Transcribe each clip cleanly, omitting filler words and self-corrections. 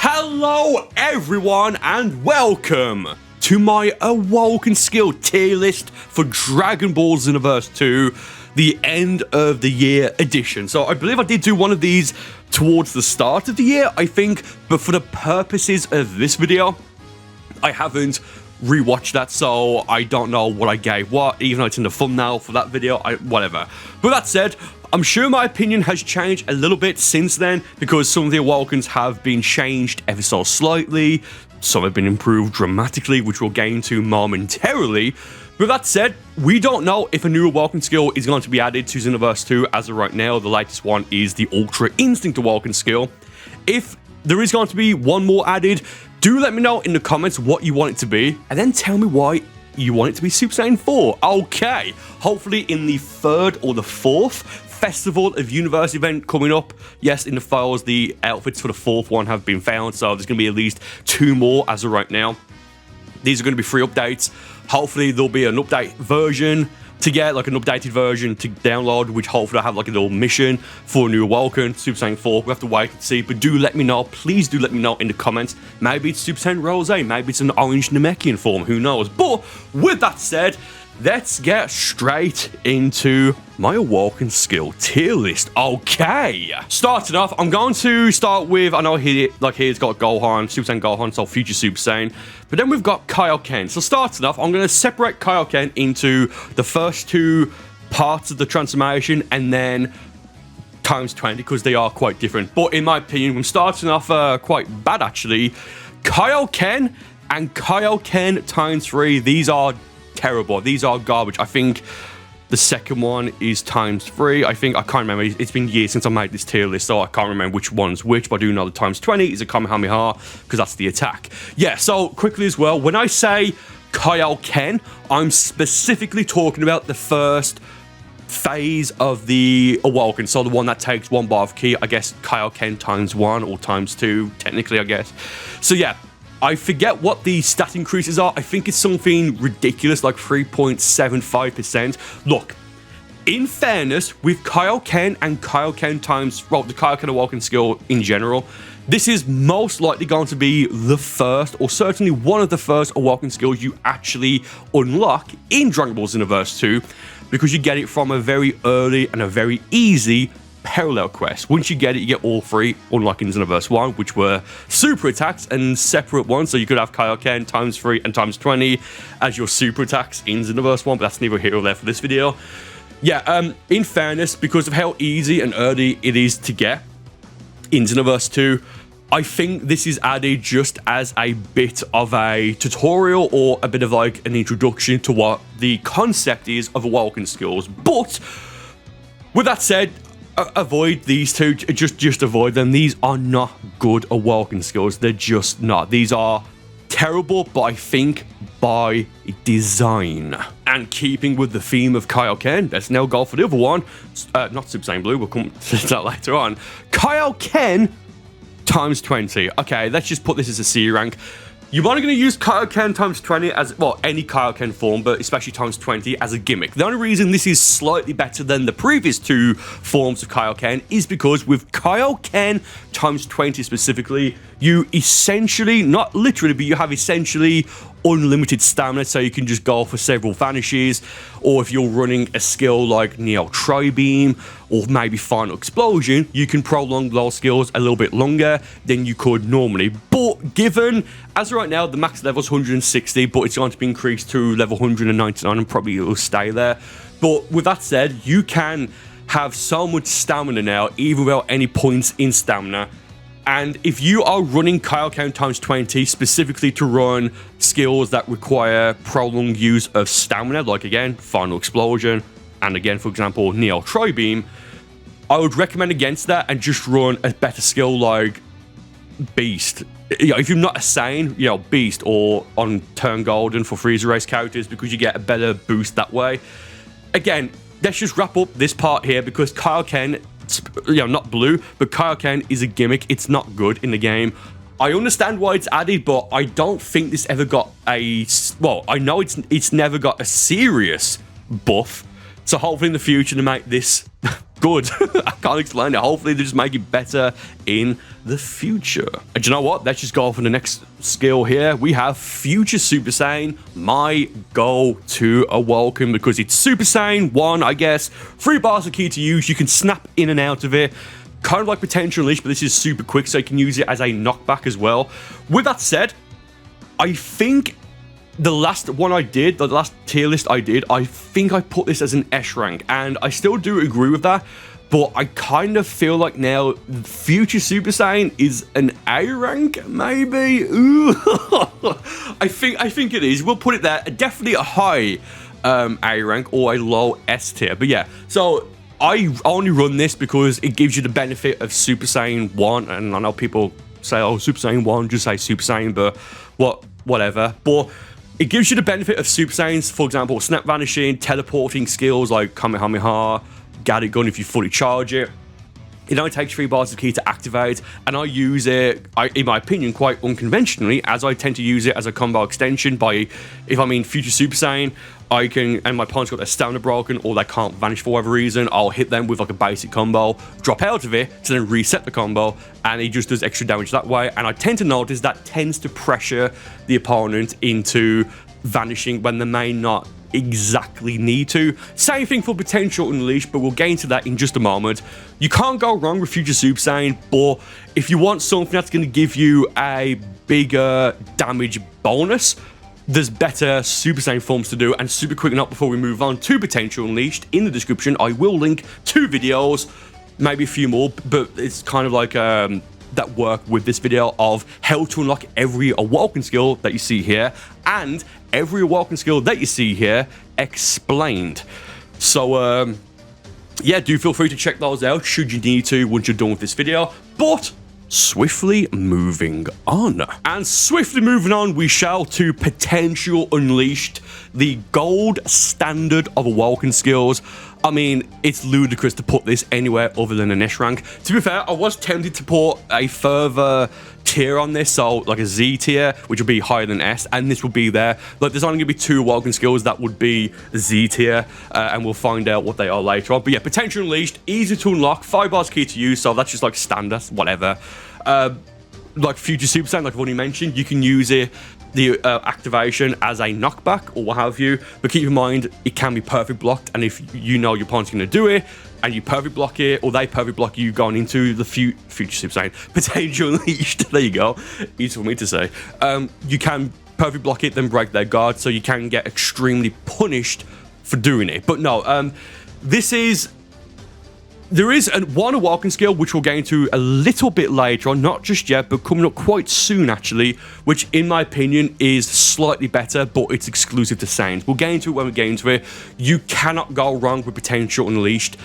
Hello everyone and welcome to my Awoken Skill tier list for Dragon Ball Xenoverse 2, the end of the year edition. So I believe I did do one of these towards the start of the year, I think, but for the purposes of this video, I haven't rewatched that, so I don't know what I gave what, even though it's in the thumbnail for that video, whatever. But that said, I'm sure my opinion has changed a little bit since then, because some of the Awokens have been changed ever so slightly, some have been improved dramatically, which we'll get into momentarily. But that said, we don't know if a new Awoken skill is going to be added to Xenoverse 2 as of right now. The latest one is the Ultra Instinct Awoken skill. If there is going to be one more added, do let me know in the comments what you want it to be, and then tell me why you want it to be Super Saiyan 4. Okay, hopefully in the 3rd or the 4th Festival of Universe event coming up. Yes, in the files, the outfits for the 4th one have been found, so there's going to be at least 2 more as of right now. These are going to be free updates. Hopefully there'll be an update version to get, like an updated version to download, which hopefully I'll have like a little mission for a new Awoken, Super Saiyan 4. We have to wait and see, but do let me know. Please do let me know in the comments. Maybe it's Super Saiyan Rose, maybe it's an orange Namekian form, who knows. But with that said, let's get straight into my Awoken Skill tier list. Okay, starting off, I'm going to start with, I know here's got Gohan, Super Saiyan Gohan, so future Super Saiyan, but then we've got Kaioken. So starting off, I'm going to separate Kaioken into the first 2 parts of the transformation and then times 20, because they are quite different. But in my opinion, when starting off quite bad actually, Kaioken and Kaioken times 3, these are terrible. These are garbage. I think the second one is times 3. I can't remember. It's been years since I made this tier list, so I can't remember which one's which, but I do know the times 20 is a Kamehameha, because that's the attack. Yeah, so quickly as well, when I say Kaioken, I'm specifically talking about the first phase of the Awoken, so the one that takes 1 bar of ki, I guess Kaioken times 1 or times 2, technically, I guess. So yeah, I forget what the stat increases are. I think it's something ridiculous, like 3.75%. Look, in fairness, with Kaioken and Kaioken times, well, the Kaioken Awoken skill in general, this is most likely going to be the first, or certainly one of the first Awoken skills you actually unlock in Dragon Ball Xenoverse 2, because you get it from a very early and a very easy parallel quest. Once you get it, you get all 3 unlocked in Xenoverse 1, which were super attacks and separate ones. So you could have Kaioken times 3 and times 20 as your super attacks in Xenoverse 1, but that's neither here or there for this video. Yeah, in fairness, because of how easy and early it is to get in Xenoverse 2, I think this is added just as a bit of a tutorial or a bit of like an introduction to what the concept is of Awoken skills. But with that said, avoid these 2, just avoid them. These are not good Awoken skills. They're just not. These are terrible, but I think by design. And keeping with the theme of Kaioken, let's now go for the other one. Not Super Saiyan Blue, we'll come to that later on. Kaioken times 20. Okay, let's just put this as a C rank. You're only going to use Kaioken times 20 as, well, any Kaioken form, but especially times 20 as a gimmick. The only reason this is slightly better than the previous 2 forms of Kaioken is because with Kaioken times 20 specifically, you essentially, not literally, but you have essentially unlimited stamina, so you can just go for several vanishes, or if you're running a skill like Neo Tri-Beam or maybe Final Explosion, you can prolong those skills a little bit longer than you could normally. But given, as of right now, the max level is 160, but it's going to be increased to level 199 and probably it will stay there. But with that said, you can have so much stamina now, even without any points in stamina. And if you are running Kaioken times 20 specifically to run skills that require prolonged use of stamina, like again, Final Explosion, and again, for example, Neo Tri-Beam, I would recommend against that and just run a better skill like Beast. You know, if you're not a Saiyan, you know, Beast, or on Turn Golden for Freezer Race characters, because you get a better boost that way. Again, let's just wrap up this part here, because Kaioken, you know, not blue, but Kaioken is a gimmick. It's not good in the game. I understand why it's added, but I don't think this ever got a, well, I know it's never got a serious buff. So hopefully in the future to make this good. I can't explain it. Hopefully they just make it better in the future. And you know what? Let's just go for the next skill here. We have Future Super Saiyan, my go-to Awoken, because it's Super Saiyan 1, I guess. 3 bars of key to use. You can snap in and out of it. Kind of like Potential Unleash, but this is super quick, so you can use it as a knockback as well. With that said, I think the last one I did, the last tier list I did, I think I put this as an S rank, and I still do agree with that, but I kind of feel like now Future Super Saiyan is an A rank, maybe? Ooh. I think it is. We'll put it there. Definitely a high A rank or a low S tier, but yeah. So I only run this because it gives you the benefit of Super Saiyan 1, and I know people say, oh, Super Saiyan 1, just say Super Saiyan, but whatever. But it gives you the benefit of Super Saiyans, for example, Snap Vanishing, teleporting skills like Kamehameha, Gadget Gun if you fully charge it. It only takes 3 bars of key to activate, and I use it, in my opinion, quite unconventionally, as I tend to use it as a combo extension by, if I'm in Future Super Saiyan, I can, and my opponent's got their stamina broken, or they can't vanish for whatever reason, I'll hit them with like a basic combo, drop out of it, to then reset the combo, and it just does extra damage that way, and I tend to notice that tends to pressure the opponent into vanishing when they may not exactly need to. Same thing for Potential Unleash, but we'll get into that in just a moment. You can't go wrong with Future Super Saiyan, but if you want something that's going to give you a bigger damage bonus, there's better Super Saiyan forms to do. And super quick note before we move on to Potential Unleashed, in the description I will link 2 videos, maybe a few more, but it's kind of like that work with this video of how to unlock every Awoken skill that you see here, and every Awoken skill that you see here explained. So yeah, do feel free to check those out should you need to once you're done with this video. But swiftly moving on. And swiftly moving on, we shall to Potential Unleashed, the gold standard of Awoken skills. I mean, it's ludicrous to put this anywhere other than an S rank. To be fair, I was tempted to put a further tier on this, so like a Z tier, which would be higher than S, and this will be there. Like, there's only going to be 2 Awoken skills that would be Z tier, and we'll find out what they are later on. But yeah, Potential Unleashed, easy to unlock, 5 bars key to use, so that's just like standard, whatever. Like Future Super Saiyan, like I've already mentioned, you can use it, the activation, as a knockback or what have you, but keep in mind it can be perfect blocked, and if you know your opponent's going to do it and you perfect block it, or they perfect block you going into the Future Super Saiyan Potential Unleashed, there you go, easy for me to say, you can perfect block it, then break their guard, so you can get extremely punished for doing it. But no, there is one Awoken skill, which we'll get into a little bit later on, not just yet, but coming up quite soon, actually, which, in my opinion, is slightly better, but it's exclusive to Saiyans. We'll get into it when we get into it. You cannot go wrong with Potential Unleashed.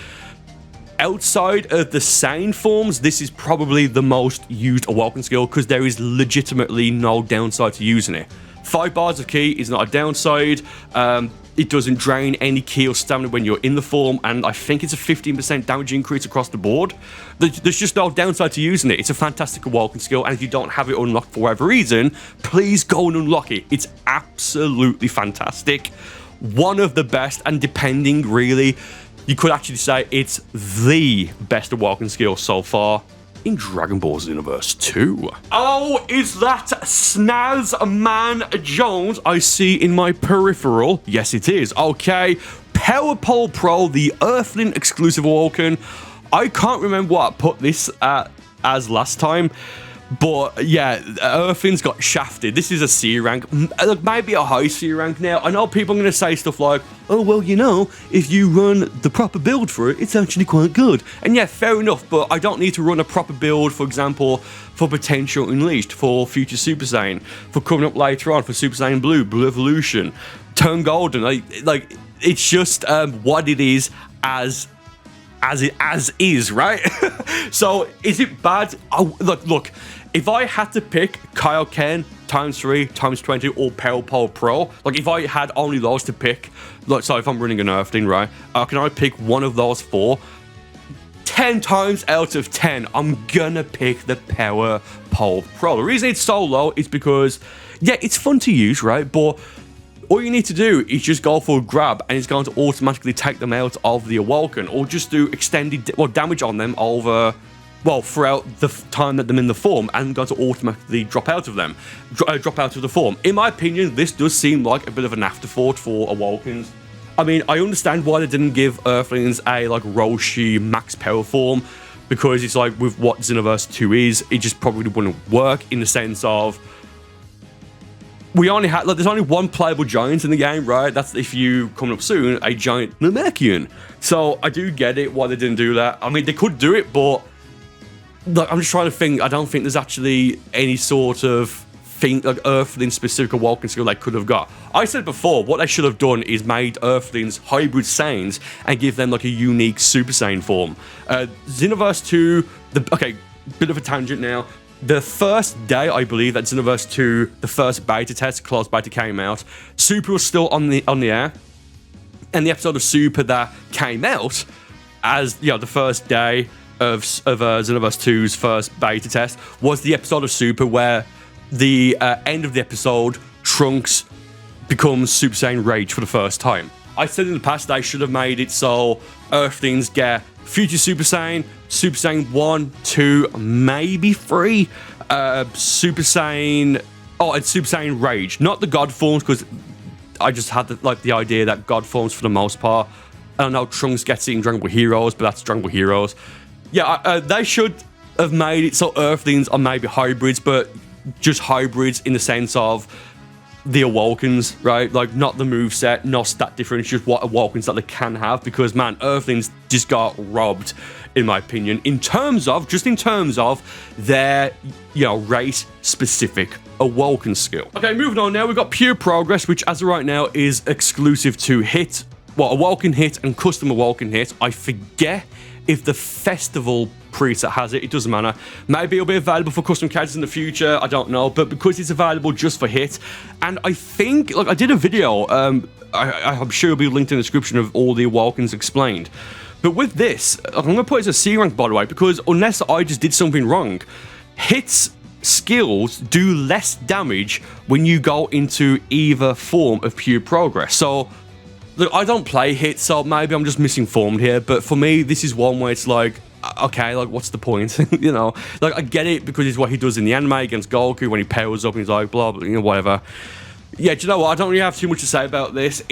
Outside of the Saiyan forms, this is probably the most used Awoken skill, because there is legitimately no downside to using it. 5 bars of key is not a downside. It doesn't drain any key or stamina when you're in the form, and I think it's a 15% damage increase across the board. There's just no downside to using it. It's a fantastic Awoken skill, and if you don't have it unlocked for whatever reason, please go and unlock it. It's absolutely fantastic. One of the best, and depending, really, you could actually say it's the best Awoken skill so far in Dragon Ball Xenoverse 2. Oh, is that Snaz Man Jones I see in my peripheral? Yes, it is. Okay, Power Pole Pro, the Earthling exclusive Awoken. I can't remember what I put this as last time, but yeah, Earthling's got shafted. This is a C rank, maybe a high C rank now. I know people are going to say stuff like, oh, well, you know, if you run the proper build for it, it's actually quite good. And yeah, fair enough, but I don't need to run a proper build, for example, for Potential Unleashed, for Future Super Saiyan, for coming up later on, for Super Saiyan Blue, Blue Evolution, Turn Golden. Like it's just what it is as is, right? So is it bad? Oh, look, if I had to pick Kaioken ×3 ×20 or Power Pole Pro, like if I had only those to pick, like, so if I'm running an Earthling, right, can I pick one of those 4? 10 times out of 10, I'm gonna pick the Power Pole Pro. The reason it's so low is because, yeah, it's fun to use, right, but all you need to do is just go for a grab, and it's going to automatically take them out of the Awoken, or just do extended damage on them over, well, throughout the time that they're in the form, and going to automatically drop out of them, drop out of the form. In my opinion, this does seem like a bit of an afterthought for Awokens. I mean, I understand why they didn't give Earthlings a like Roshi max power form, because it's like with what Xenoverse 2 is, it just probably wouldn't work in the sense of we only had like there's only one playable giant in the game, right? That's if you coming up soon a giant Namekian. So I do get it why they didn't do that. I mean, they could do it, but like, I'm just trying to think. I don't think there's actually any sort of thing like Earthling specific Awoken skill they could have got. I said before, what they should have done is made Earthlings hybrid Saiyans and give them like a unique Super Saiyan form. Xenoverse 2, okay, bit of a tangent now. The first day, I believe, that Xenoverse 2, the first beta test, closed beta came out, Super was still on the air, and the episode of Super that came out as the first day of Xenoverse 2's first beta test was the episode of Super where the end of the episode, Trunks becomes Super Saiyan Rage for the first time. I said in the past they should have made it so Earthlings get Future Super Saiyan, Super Saiyan 1, 2, maybe 3, Super Saiyan, and Super Saiyan Rage. Not the God forms, because I just had the idea that God forms for the most part. I don't know, Trunks gets it in Dragon Ball Heroes, but that's Dragon Ball Heroes. Yeah, they should have made it so Earthlings are maybe hybrids, but just hybrids in the sense of the Awokens, right? Like, not the moveset, no stat difference, just what Awokens that they can have, because, man, Earthlings just got robbed, in my opinion, in terms of their, race-specific Awoken skill. Okay, moving on now, we've got Pure Progress, which, as of right now, is exclusive to Hit, Awoken Hit and Custom Awoken Hit. I forget if the Festival preset has it doesn't matter. Maybe it'll be available for custom characters in the future, I don't know, but because it's available just for Hit, and I think, like, I did a video, I'm sure it'll be linked in the description of all the Awokens explained, but with this, I'm going to put it as a C rank, by the way, because unless I just did something wrong, Hit's skills do less damage when you go into either form of Pure Progress. So look, I don't play Hit, so maybe I'm just misinformed here, but for me, this is one where it's like, okay, like, what's the point? Like, I get it because it's what he does in the anime against Goku when he powers up and he's like, blah, blah, whatever. Yeah, do you know what? I don't really have too much to say about this.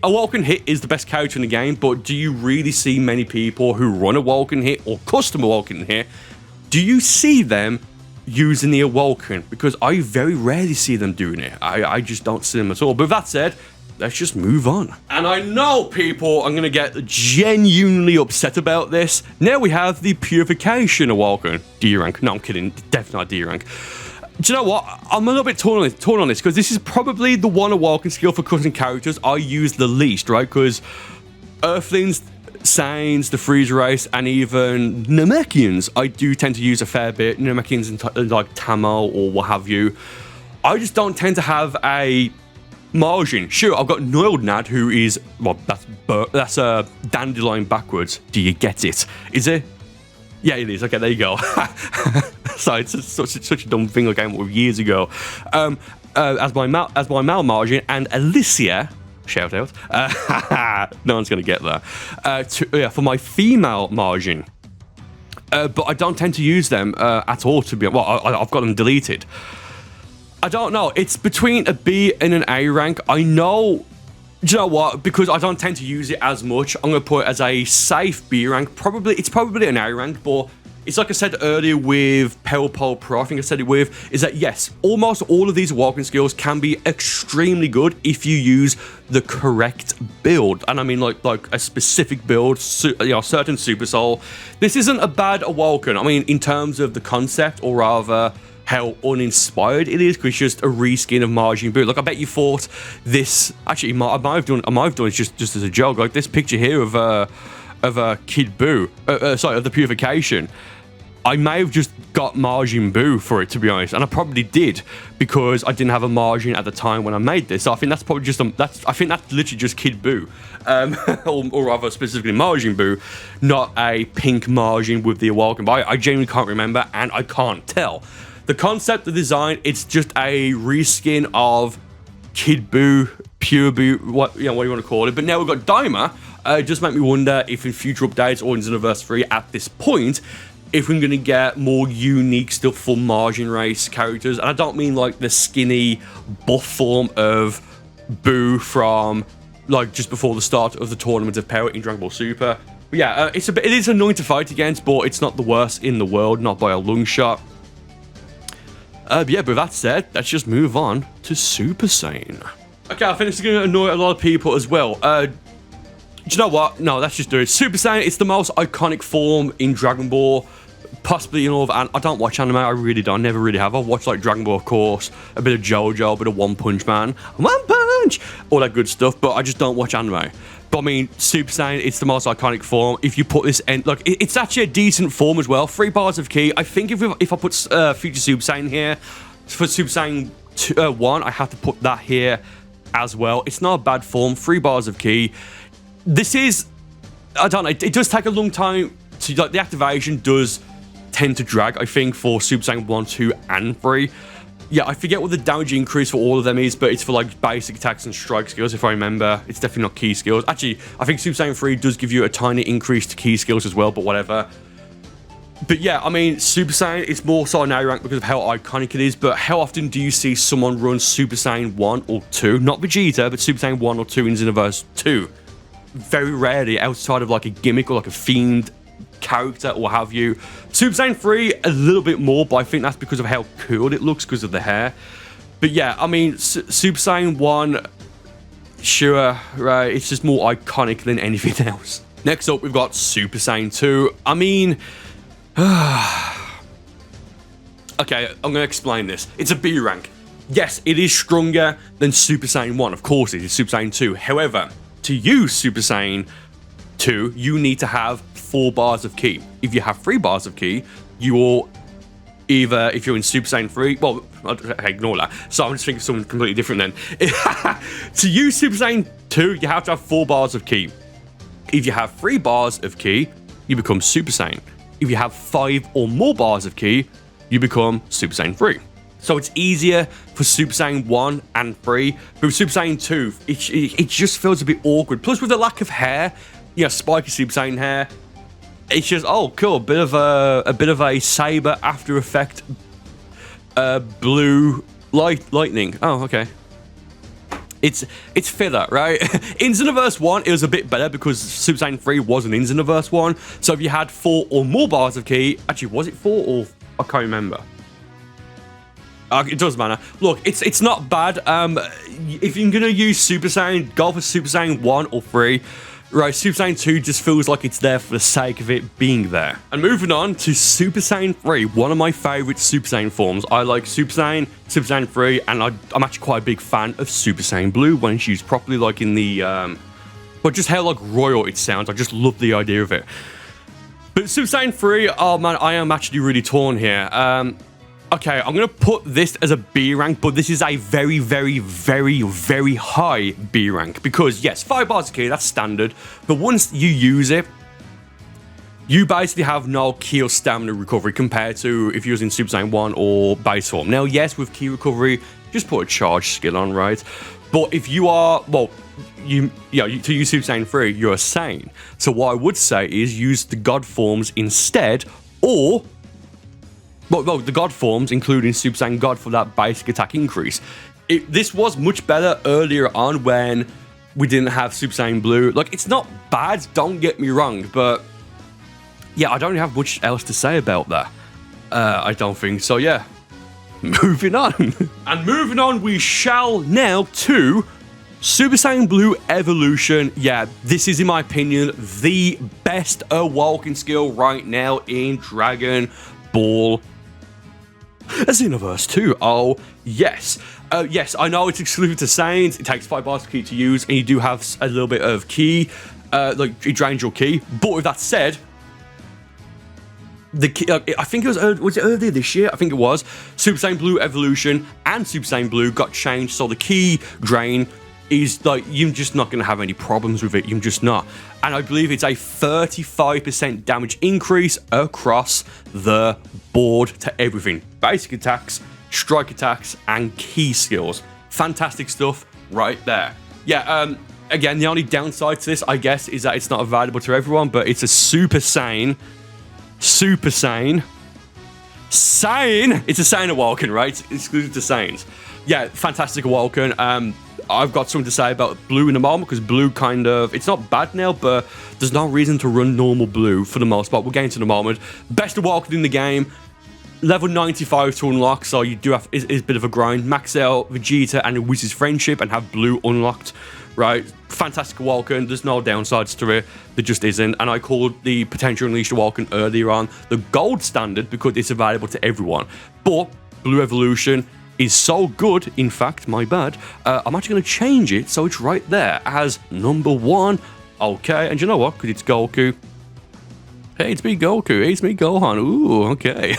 Awoken Hit is the best character in the game, but do you really see many people who run Awoken Hit or custom Awoken Hit? Do you see them using the Awoken? Because I very rarely see them doing it. I just don't see them at all. But with that said, let's just move on. And I know people are going to get genuinely upset about this. Now we have the Purification Awoken. D rank. No, I'm kidding. Definitely not D rank. Do you know what? I'm a little bit torn on this because this is probably the one Awoken skill for custom characters I use the least, right? Because Earthlings, Saiyans, the Freezer race, and even Namekians, I do tend to use a fair bit. Namekians and like Tamo or what have you. I just don't tend to have a margin. Sure, I've got Noiled Nad, who is, well, that's a dandelion backwards. Do you get it? Is it? Yeah, it is. Okay, there you go. Sorry, it's such a dumb thing I came up with years ago. As my male margin, and Alicia, shout out. No one's gonna get that. For my female margin, but I don't tend to use them at all. To be honest, well, I've got them deleted. I don't know. It's between a B and an A rank. I know. Do you know what? Because I don't tend to use it as much, I'm going to put it as a safe B rank. It's probably an A rank, but it's like I said earlier with Power Pole Pro, I think I said it with, is that yes, almost all of these Awoken skills can be extremely good if you use the correct build. And I mean like a specific build, certain Super Soul. This isn't a bad Awoken. I mean, in terms of the concept, or rather how uninspired it is, because it's just a reskin of Majin Buu. Like, I bet you thought this. Actually, I might have done it just as a joke. Like this picture here of Kid Buu, sorry, of the Purification. I may have just got Majin Buu for it, to be honest, and I probably did because I didn't have a margin at the time when I made this. So I think that's probably just I think that's literally just Kid Buu, or rather specifically Majin Buu, not a pink margin with the Awoken. But I genuinely can't remember, and I can't tell. The concept, the design, it's just a reskin of Kid Buu Pure Boot, what you want to call it. But now we've got Daima. It just make me wonder if in future updates or in Xenoverse 3 at this point, if we're going to get more unique stuff for margin race characters. And I don't mean like the skinny buff form of Boo from like just before the start of the Tournament of Power in Dragon Ball Super. But yeah, it is annoying to fight against, but it's not the worst in the world, not by a long shot. But yeah, but with that said, let's just move on to Super Saiyan. Okay, I think this is going to annoy a lot of people as well. Do you know what? No, let's just do it. Super Saiyan, it's the most iconic form in Dragon Ball, possibly in all of, and I don't watch anime, I really don't, never really have. I watch like Dragon Ball, of course, a bit of JoJo, a bit of One Punch Man, One Punch, all that good stuff, but I just don't watch anime. But I mean, Super Saiyan, it's the most iconic form. If you put this in, like, it's actually a decent form as well. 3 bars of ki. I think if I put Future Super Saiyan here, for Super Saiyan 1, I have to put that here as well. It's not a bad form. 3 bars of ki. This is, I don't know, it does take a long time to, like, the activation does tend to drag, I think, for Super Saiyan 1, 2, and 3. Yeah, I forget what the damage increase for all of them is, but it's for like basic attacks and strike skills, if I remember. It's definitely not key skills. Actually, I think Super Saiyan 3 does give you a tiny increase to key skills as well, but whatever. But yeah, I mean, Super Saiyan is more so now ranked because of how iconic it is, but how often do you see someone run Super Saiyan 1 or 2? Not Vegeta, but Super Saiyan 1 or 2 in Xenoverse 2. Very rarely, outside of like a gimmick or like a themed character or have you. Super Saiyan 3 a little bit more, but I think that's because of how cool it looks because of the hair. But yeah, I mean, Super Saiyan 1, sure, right, it's just more iconic than anything else. Next up, we've got Super Saiyan 2. I mean, okay, I'm going to explain this. It's a B rank. Yes, it is stronger than Super Saiyan 1. Of course, it is Super Saiyan 2. However, to use Super Saiyan 2, you need to have 4 bars of ki. If you have 3 bars of ki, you will either, if you're in Super Saiyan 3, well, okay, ignore that. So I'm just thinking of something completely different then. To use Super Saiyan 2, you have to have 4 bars of ki. If you have 3 bars of ki, you become Super Saiyan. If you have 5 or more bars of ki, you become Super Saiyan 3. So it's easier for Super Saiyan 1 and 3, but with Super Saiyan 2, it just feels a bit awkward. Plus with the lack of hair, you know, spiky Super Saiyan hair, it's just, oh cool, a bit of a saber after effect, blue lightning. Oh, okay. It's filler, right? In Xenoverse 1, it was a bit better because Super Saiyan 3 wasn't in Xenoverse 1. So if you had 4 or more bars of ki, actually, was it 4 or I can't remember. It doesn't matter. Look, it's not bad. If you're gonna use Super Saiyan, go for Super Saiyan 1 or 3. Right, Super Saiyan 2 just feels like it's there for the sake of it being there. And moving on to Super Saiyan 3, one of my favorite Super Saiyan forms. I like Super Saiyan 3, and I'm actually quite a big fan of Super Saiyan Blue when it's used properly, like in the, but just how like royal it sounds. I just love the idea of it. But Super Saiyan 3, oh man, I am actually really torn here. Okay, I'm going to put this as a B rank, but this is a very, very, very, very high B rank. Because, yes, 5 bars of ki, that's standard. But once you use it, you basically have no ki or stamina recovery compared to if you're using Super Saiyan 1 or base form. Now, yes, with ki recovery, just put a charge skill on, right? But if you are, well, to use Super Saiyan 3, you're a Saiyan. So what I would say is use the God forms instead, or... Well, the God forms, including Super Saiyan God for that basic attack increase. This was much better earlier on when we didn't have Super Saiyan Blue. Like, it's not bad, don't get me wrong, but yeah, I don't have much else to say about that. I don't think so, yeah. Moving on. And moving on, we shall now to Super Saiyan Blue Evolution. Yeah, this is, in my opinion, the best Awoken skill right now in Dragon Ball Xenoverse 2. Oh, yes. Yes, I know it's exclusive to Saiyans. It takes 5 bars of ki to use, and you do have a little bit of ki. Like, it drains your ki. But with that said, the ki, I think it was it earlier this year? I think it was. Super Saiyan Blue Evolution and Super Saiyan Blue got changed, so the ki drain is like, you're just not going to have any problems with it. You're just not. And I believe it's a 35% damage increase across the board to everything. Basic attacks, strike attacks, and ki skills. Fantastic stuff right there. yeah, again, the only downside to this, I guess, is that it's not available to everyone, but it's a Super Saiyan. It's a Saiyan Awoken, right? It's exclusive to Saiyans. Yeah, fantastic Awoken. I've got something to say about blue in a moment, because blue kind of, it's not bad now, but there's no reason to run normal blue for the most part. We'll get into the moment. Best Awoken in the game. Level 95 to unlock, so you do have is a bit of a grind. Max out Vegeta and Whizz's friendship and have blue unlocked, right? Fantastic Awoken. There's no downsides to it. There just isn't. And I called the potential unleashed Awoken earlier on the gold standard because it's available to everyone. But Blue Evolution is so good, in fact, my bad, I'm actually going to change it so it's right there as number 1. Okay, and you know what? Because it's Goku. Hey, it's me, Goku. Hey, it's me, Gohan. Ooh, okay.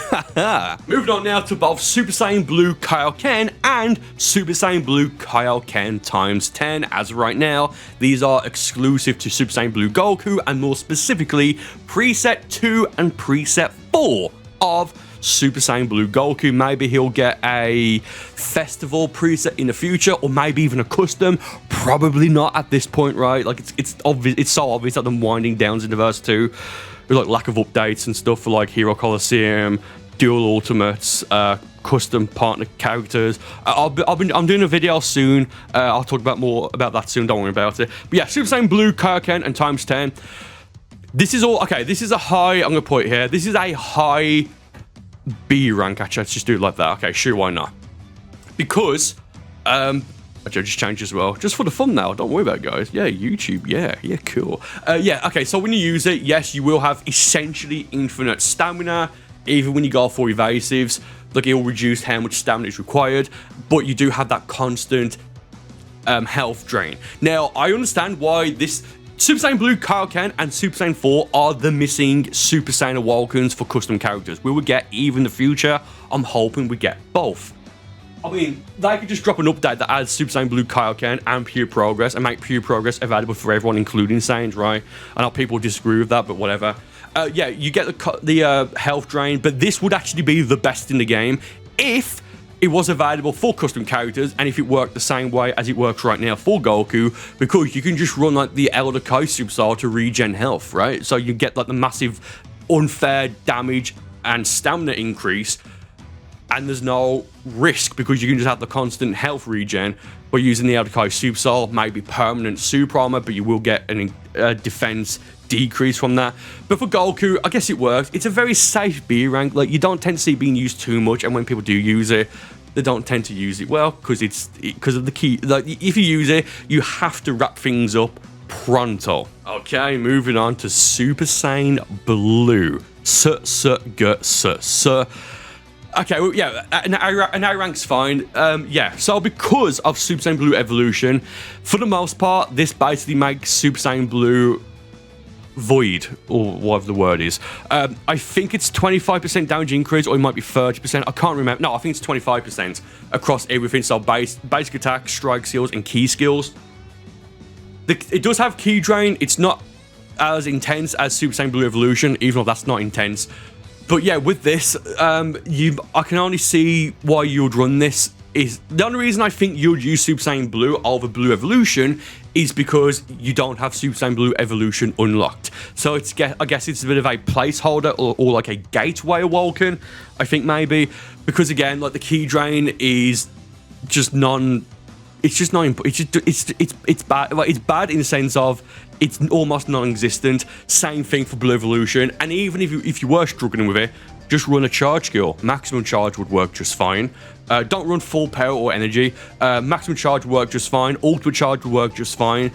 Moving on now to both Super Saiyan Blue Kaioken and Super Saiyan Blue Kaioken times 10. As of right now, these are exclusive to Super Saiyan Blue Goku, and more specifically, Preset 2 and Preset 4 of Super Saiyan Blue Goku. Maybe he'll get a festival preset in the future, or maybe even a custom. Probably not at this point, right? Like, it's obvious. It's so obvious that them winding down Xenoverse 2. Like lack of updates and stuff for like Hero Coliseum, Dual Ultimates, custom partner characters. I'm doing a video soon. I'll talk about more about that soon. Don't worry about it. But yeah, Super Saiyan Blue Kaioken and times 10. This is all okay. This is a high. I'm gonna put it here. This is a high B rank. Actually, let's just do it like that. Okay, sure, why not? Because actually, I just changed as well, just for the fun now. Don't worry about it, guys. Yeah, YouTube. Yeah, cool. Yeah, okay, so when you use it, yes, you will have essentially infinite stamina, even when you go for evasives. Like, it will reduce how much stamina is required, but you do have that constant health drain. Now, I understand why this Super Saiyan Blue Kaioken and Super Saiyan 4 are the missing Super Saiyan Awokens for custom characters. We will get even in the future. I'm hoping we get both. I mean, they could just drop an update that adds Super Saiyan Blue Kaioken and Pure Progress and make Pure Progress available for everyone, including Saiyans, right? I know people disagree with that, but whatever. Yeah, you get the health drain, but this would actually be the best in the game if it was available for custom characters and if it worked the same way as it works right now for Goku, because you can just run like the Elder Kai Superstar to regen health, right? So you get like the massive unfair damage and stamina increase, and there's no risk because you can just have the constant health regen by using the Elder Kai Super Soul, maybe permanent super armor, but you will get a defense decrease from that. But for Goku, I guess it works. It's a very safe B rank. Like, you don't tend to see it being used too much, and when people do use it, they don't tend to use it well because of the key. Like, if you use it, you have to wrap things up pronto. Okay, moving on to Super Saiyan Blue. Okay, well, yeah, an A rank's fine. Yeah, so because of Super Saiyan Blue Evolution, for the most part, this basically makes Super Saiyan Blue void, or whatever the word is. I think it's 25% damage increase, or it might be 30%. I can't remember. No, I think it's 25% across everything. So basic attack, strike skills, and key skills. It does have key drain. It's not as intense as Super Saiyan Blue Evolution, even though that's not intense. But yeah, with this, I can only see why you'd run this. Is the only reason I think you'd use Super Saiyan Blue over Blue Evolution is because you don't have Super Saiyan Blue Evolution unlocked. So I guess it's a bit of a placeholder or like a gateway Awoken, I think maybe. Because again, like the key drain is just it's bad. Like, it's bad in the sense of it's almost non-existent. Same thing for Blue Evolution. And even if you were struggling with it, just run a charge skill. Maximum charge would work just fine. Don't run full power or energy. Maximum charge would work just fine. Ultimate charge would work just fine.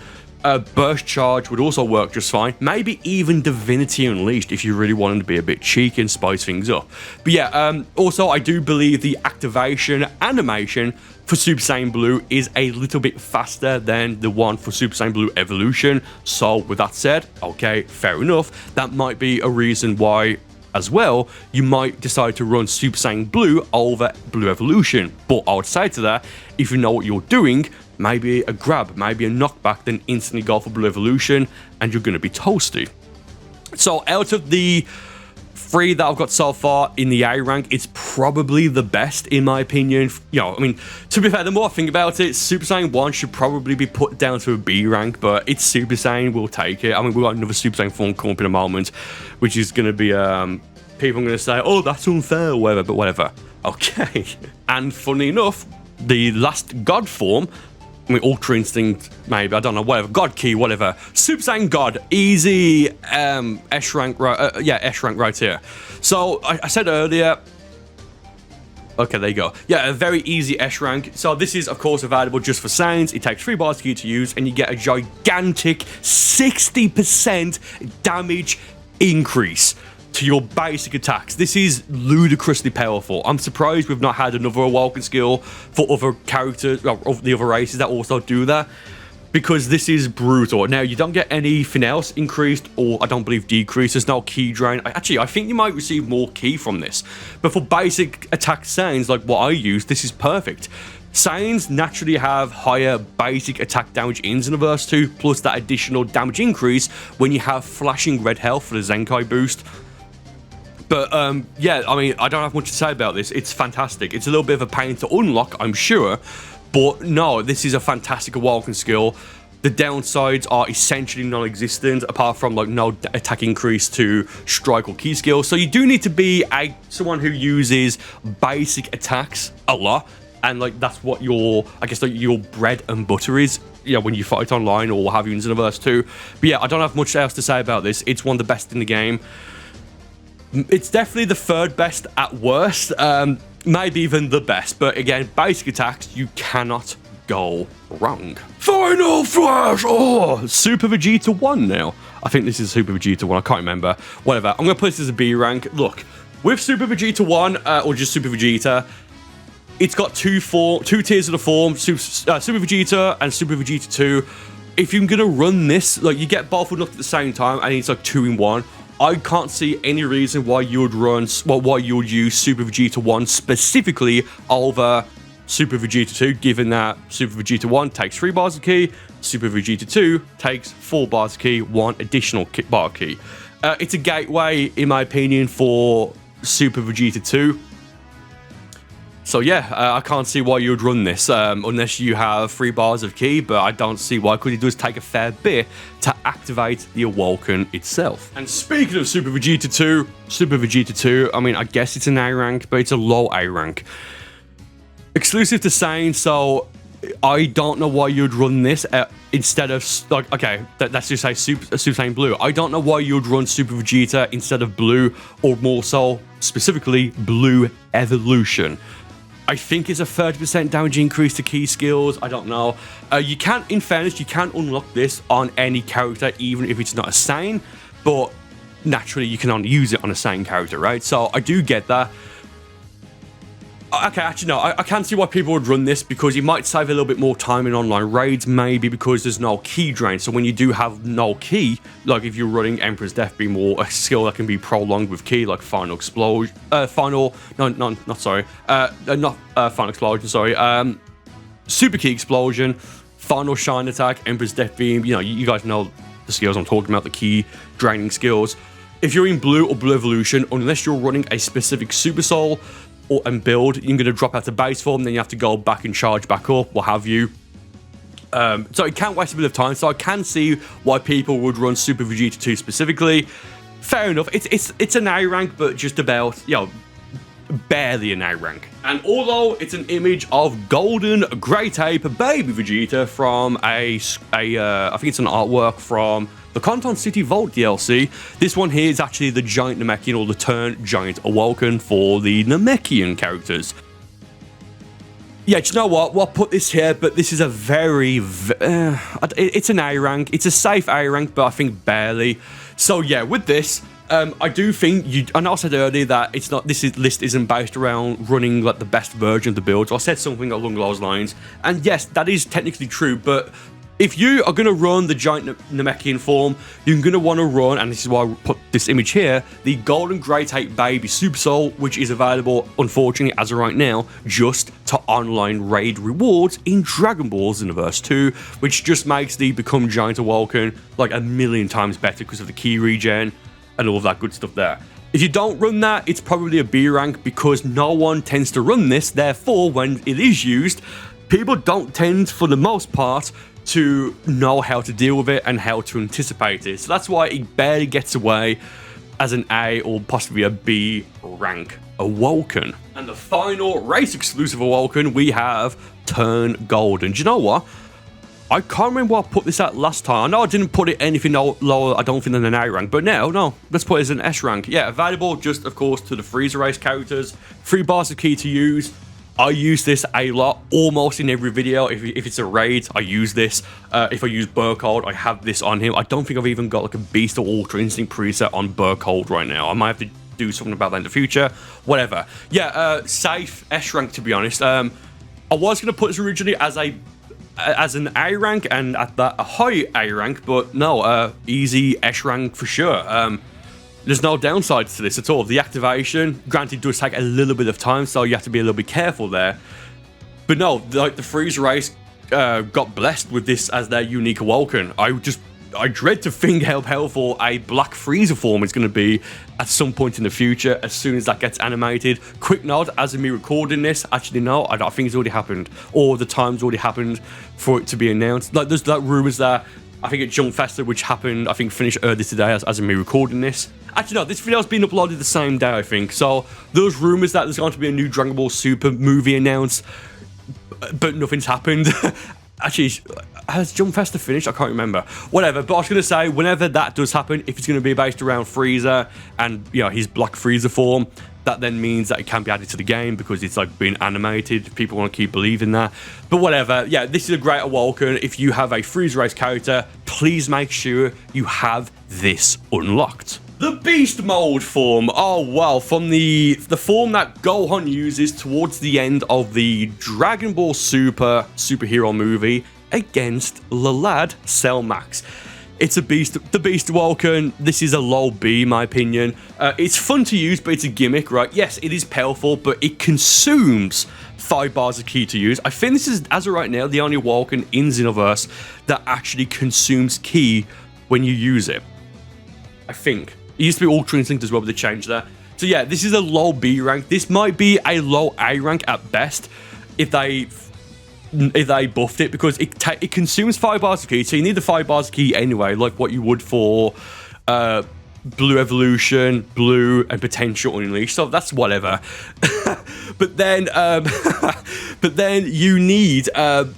Burst charge would also work just fine. Maybe even Divinity Unleashed if you really wanted to be a bit cheeky and spice things up. But yeah, also I do believe the activation animation for Super Saiyan Blue is a little bit faster than the one for Super Saiyan Blue Evolution. So with that said, okay, fair enough. That might be a reason why as well you might decide to run Super Saiyan Blue over Blue Evolution. But I would say to that, if you know what you're doing, maybe a grab, maybe a knockback, then instantly go for Blue Evolution and you're going to be toasty. So out of the 3 that I've got so far in the A rank, it's probably the best in my opinion. You know, I mean, to be fair, the more I think about it, Super Saiyan 1 should probably be put down to a B rank, but it's Super Saiyan, we'll take it. I mean, we've got another Super Saiyan form coming up in a moment, which is going to be, people are going to say, oh, that's unfair or whatever, but whatever. Okay. And funny enough, the last God form, I mean, Ultra Instinct, maybe, I don't know, whatever, God Key, whatever. Super Saiyan God, easy, S rank, right, yeah, S rank right here. So, I said earlier, okay, there you go. Yeah, a very easy S rank. So this is, of course, available just for Saiyans. It takes 3 bars key to use, and you get a gigantic 60% damage increase to your basic attacks. This is ludicrously powerful. I'm surprised we've not had another Awoken skill for other characters, of the other races that also do that, because this is brutal. Now, you don't get anything else increased, or I don't believe decreased. There's no key drain. Actually, I think you might receive more key from this, but for basic attack Saiyans like what I use, this is perfect. Saiyans naturally have higher basic attack damage in Xenoverse 2, plus that additional damage increase when you have flashing red health for the Zenkai boost. But, yeah, I mean, I don't have much to say about this. It's fantastic. It's a little bit of a pain to unlock, I'm sure. But, no, this is a fantastic Awoken skill. The downsides are essentially non-existent, apart from, like, no attack increase to strike or key skills. So you do need to be someone who uses basic attacks a lot. And, like, that's what your, I guess, like, your bread and butter is, you know, when you fight online or have you in Xenoverse 2. But, yeah, I don't have much else to say about this. It's one of the best in the game. It's definitely the 3rd best at worst, maybe even the best, but again, basic attacks, you cannot go wrong. Final Flash! Oh, Super Vegeta 1 now. I think this is Super Vegeta 1, I can't remember. Whatever, I'm going to put this as a B rank. Look, with Super Vegeta 1, or just Super Vegeta, it's got two tiers of the form, Super Vegeta and Super Vegeta 2. If you're going to run this, like, you get both unlocked at the same time, and it's like 2 in 1. I can't see any reason why you would why you would use Super Vegeta 1 specifically over Super Vegeta 2, given that Super Vegeta 1 takes 3 bars of key, Super Vegeta 2 takes 4 bars of key, 1 additional bar key. It's a gateway, in my opinion, for Super Vegeta 2. So yeah, I can't see why you would run this unless you have 3 bars of key, but I don't see why, because it does take a fair bit to activate the Awoken itself. And speaking of Super Vegeta 2, I mean, I guess it's an A rank, but it's a low A rank. Exclusive to Saiyan, so I don't know why you'd run this instead of, like, okay, let's just say Super Saiyan Blue. I don't know why you'd run Super Vegeta instead of Blue, or more so, specifically, Blue Evolution. I think it's a 30% damage increase to key skills. I don't know. You can, in fairness, you can unlock this on any character, even if it's not a Saiyan, but naturally you can only use it on a Saiyan character, right? So I do get that. Okay, actually, no, I can see why people would run this, because you might save a little bit more time in online raids, maybe because there's no key drain. So when you do have no key, like if you're running Emperor's Death Beam or a skill that can be prolonged with key, like Final Explosion, Super Key Explosion, Final Shine Attack, Emperor's Death Beam, you know, you guys know the skills I'm talking about, the key draining skills. If you're in Blue or Blue Evolution, unless you're running a specific Super Soul, and build, you're going to drop out to base form, then you have to go back and charge back up, what have you. So it can waste a bit of time, so I can see why people would run Super Vegeta 2 specifically. Fair enough, it's an A rank, but just about, you know, barely an A rank. And although it's an image of golden great ape baby Vegeta from I think it's an artwork from the Conton City Vault DLC, this one here is actually the Giant Namekian, or the Turn Giant Awoken for the Namekian characters. Yeah, do you know what? We'll put this here, but this is a very, it's an A rank. It's a safe A rank, but I think barely. So yeah, with this, I do think I know I said earlier that it's not. List isn't based around running like the best version of the build. So I said something along those lines, and yes, that is technically true, but if you are going to run the Giant Namekian form, you're going to want to run, and this is why I put this image here, the Golden Great Ape Baby Super Soul, which is available, unfortunately, as of right now, just to online raid rewards in Dragon Ball Xenoverse 2, which just makes the Become Giant Awoken like a million times better because of the key regen and all of that good stuff there. If you don't run that, it's probably a B rank because no one tends to run this. Therefore, when it is used, people don't tend, for the most part, to know how to deal with it and how to anticipate it. So that's why it barely gets away as an A or possibly a B rank Awoken. And the final race exclusive Awoken, we have Turn Golden. Do you know what? I can't remember what I put this at last time. I know I didn't put it anything lower, I don't think, than an A rank, but now, no, let's put it as an S rank. Yeah, available just, of course, to the Freezer Race characters. 3 bars of key to use. I use this a lot, almost in every video. If it's a raid, I use this. If I use Burkhold, I have this on him. I don't think I've even got like a Beast or Ultra Instinct preset on Burkhold right now. I might have to do something about that in the future. Whatever. Yeah, safe S rank, to be honest. I was going to put this originally as an A rank and at that a high A rank, but no, easy S rank for sure. There's no downsides to this at all. The activation, granted, does take a little bit of time, so you have to be a little bit careful there. But no, like the Freezer Race got blessed with this as their unique Awoken. I dread to think how powerful a Black Freezer form is going to be at some point in the future as soon as that gets animated. Quick note, as of me recording this, actually no, I think it's already happened, or the time's already happened for it to be announced. Like there's like rumors that I think at Jump Festa, which happened, I think finished early today as of me recording this. Actually, no, this video's been uploaded the same day, I think. So those rumors that there's going to be a new Dragon Ball Super movie announced, but nothing's happened. Actually, has Jump Festa finished? I can't remember. Whatever, but I was going to say, whenever that does happen, if it's going to be based around Frieza and, you know, his Black Freezer form, that then means that it can be added to the game because it's like being animated. People want to keep believing that. But whatever, yeah, this is a great Awoken. If you have a Freezer Race character, please make sure you have this unlocked. The Beast Mode form. Oh wow, from the form that Gohan uses towards the end of the Dragon Ball Super superhero movie against Lalad Cell Max. It's the Beast Awoken. This is a low B, in my opinion. It's fun to use, but it's a gimmick, right? Yes, it is powerful, but it consumes 5 bars of ki to use. I think this is, as of right now, the only Awoken in Xenoverse that actually consumes ki when you use it. I think. It used to be Ultra Instinct as well, but they changed that. So yeah, this is a low B rank. This might be a low A rank at best if they buffed it, because it consumes 5 bars of ki, so you need the 5 bars of ki anyway, like what you would for Blue Evolution, Blue, and Potential Unleashed. So that's whatever. but then you need 5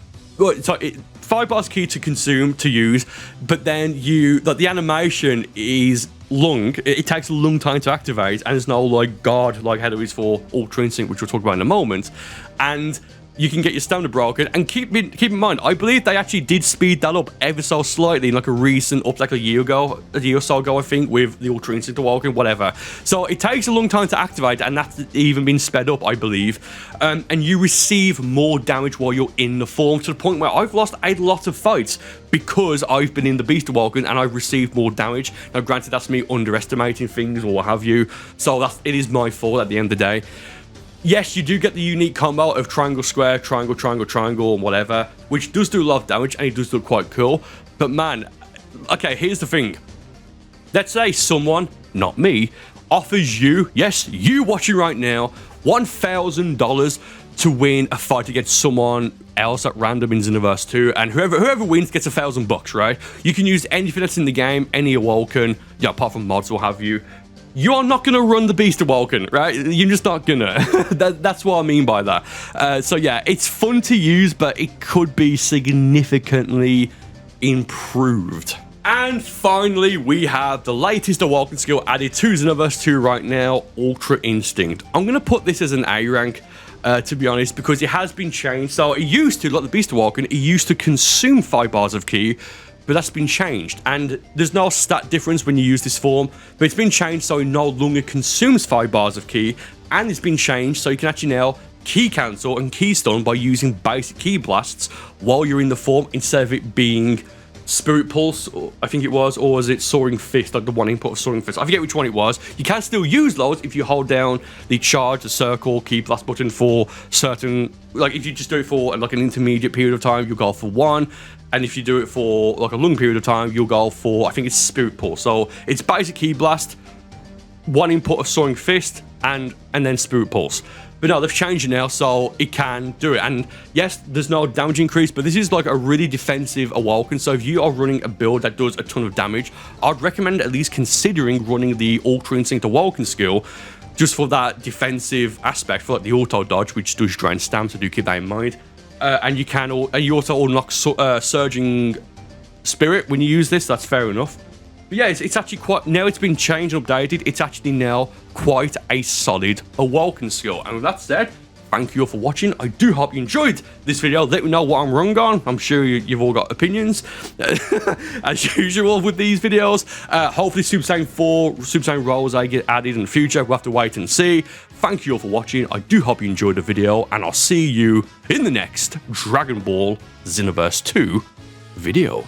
bars of ki to consume, to use, but then the animation is long. It takes a long time to activate, and there's no like guard like how there is for Ultra Instinct, which we'll talk about in a moment. And you can get your stamina broken, and keep in mind, I believe they actually did speed that up ever so slightly in like a recent like a year or so ago, I think, with the Ultra Instinct Awoken, whatever. So it takes a long time to activate, and that's even been sped up, I believe. And you receive more damage while you're in the form, to the point where I've lost a lot of fights because I've been in the Beast Awoken and I've received more damage. Now, granted, that's me underestimating things or what have you, so it is my fault at the end of the day. Yes, you do get the unique combo of triangle, square, triangle, triangle, triangle, and whatever, which does do a lot of damage, and it does look quite cool. But man, okay, here's the thing. Let's say someone, not me, offers you, yes, you watching right now, $1,000 to win a fight against someone else at random in Xenoverse 2, and whoever wins gets $1,000, right? You can use anything that's in the game, any Awoken, yeah, apart from mods or have you. You are not going to run the Beast Awoken, right? You're just not going to. That's what I mean by that. So yeah, it's fun to use, but it could be significantly improved. And finally, we have the latest Awoken skill added to Xenoverse 2 right now, Ultra Instinct. I'm going to put this as an A rank, to be honest, because it has been changed. So it used to, like the Beast Awoken, it used to consume 5 bars of ki, but that's been changed, and there's no stat difference when you use this form, but it's been changed so it no longer consumes 5 bars of ki, and it's been changed so you can actually now ki cancel and ki stun by using basic ki blasts while you're in the form, instead of it being Spirit Pulse, I think it was, or was it Soaring Fist, like the one input of Soaring Fist? I forget which one it was. You can still use those if you hold down the charge, the circle, ki blast button for certain, like if you just do it for like an intermediate period of time, you'll go for 1. And if you do it for like a long period of time, you'll go for, I think it's Spirit Pulse. So it's basic ki blast, one input of Soaring Fist and then Spirit Pulse. But no, they've changed it now, so it can do it. And yes, there's no damage increase, but this is like a really defensive Awoken. So if you are running a build that does a ton of damage, I'd recommend at least considering running the Ultra Instinct Awoken skill, just for that defensive aspect, for like the auto dodge, which does drain stamina, so do keep that in mind. And you also unlock Surging Spirit when you use this. That's fair enough. But yeah, it's actually quite, now it's been changed and updated, it's actually now quite a solid Awoken skill. And with that said, thank you all for watching. I do hope you enjoyed this video. Let me know what I'm wrong on. I'm sure you've all got opinions, as usual with these videos. Hopefully Super Saiyan 4, Super Saiyan roles I get added in the future. We'll have to wait and see. Thank you all for watching. I do hope you enjoyed the video, and I'll see you in the next Dragon Ball Xenoverse 2 video.